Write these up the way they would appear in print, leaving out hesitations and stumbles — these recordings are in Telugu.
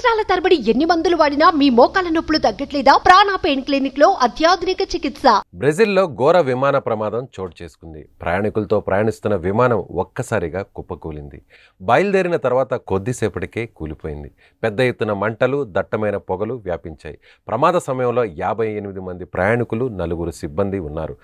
సంవత్సరాల తరబడి ఎన్ని మందులు వాడినా మీ మోకాల నొప్పులు తగ్గట్లేదా? ప్రాణ పెయిన్ క్లినిక్ లో అత్యాధునిక చికిత్స. బ్రెజిల్లో ఘోర విమాన ప్రమాదం చోటు చేసుకుంది. ప్రయాణికులతో ప్రయాణిస్తున్న విమానం ఒక్కసారిగా కుప్పకూలింది. బయలుదేరిన తర్వాత కొద్దిసేపటికే కూలిపోయింది. పెద్ద ఎత్తున మంటలు, దట్టమైన పొగలు వ్యాపించాయి. ప్రమాద సమయంలో 58 మంది ప్రయాణికులు, 4 సిబ్బంది ఉన్నారు.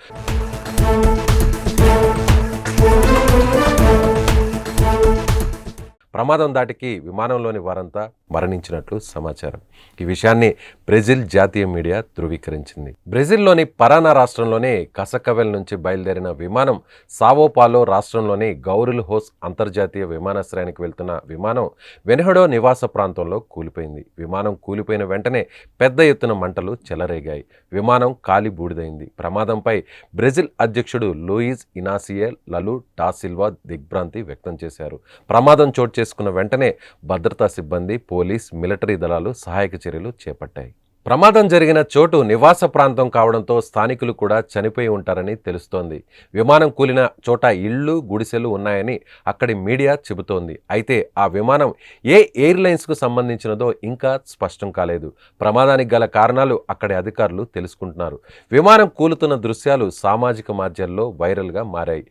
ప్రమాదం దాటికి విమానంలోని వారంతా మరణించినట్లు సమాచారం. ఈ విషయాన్ని బ్రెజిల్ జాతీయ మీడియా ధృవీకరించింది. బ్రెజిల్లోని పరానా రాష్ట్రంలోని కసకవెల్ నుంచి బయలుదేరిన విమానం సావోపాలో రాష్ట్రంలోని గౌరిల్ హోస్ అంతర్జాతీయ విమానాశ్రయానికి వెళ్తున్న విమానం వెనహడో నివాస ప్రాంతంలో కూలిపోయింది. విమానం కూలిపోయిన వెంటనే పెద్ద ఎత్తున మంటలు చెలరేగాయి. విమానం కాలి బూడిదైంది. ప్రమాదంపై బ్రెజిల్ అధ్యక్షుడు లూయిజ్ ఇనాసియే లలు డా సిల్వా దిగ్భ్రాంతి వ్యక్తం చేశారు. ప్రమాదం చోటు చేసుకున్న వెంటనే భద్రతా సిబ్బంది, పోలీస్, మిలిటరీ దళాలు సహాయక చర్యలు చేపట్టాయి. ప్రమాదం జరిగిన చోటు నివాస ప్రాంతం కావడంతో స్థానికులు కూడా చనిపోయి ఉంటారని తెలుస్తోంది. విమానం కూలిన చోట ఇళ్లు, గుడిసెలు ఉన్నాయని అక్కడి మీడియా చెబుతోంది. అయితే ఆ విమానం ఏ ఎయిర్లైన్స్కు సంబంధించినదో ఇంకా స్పష్టం కాలేదు. ప్రమాదానికి గల కారణాలు అక్కడి అధికారులు తెలుసుకుంటున్నారు. విమానం కూలుతున్న దృశ్యాలు సామాజిక మాధ్యాల్లో వైరల్గా మారాయి.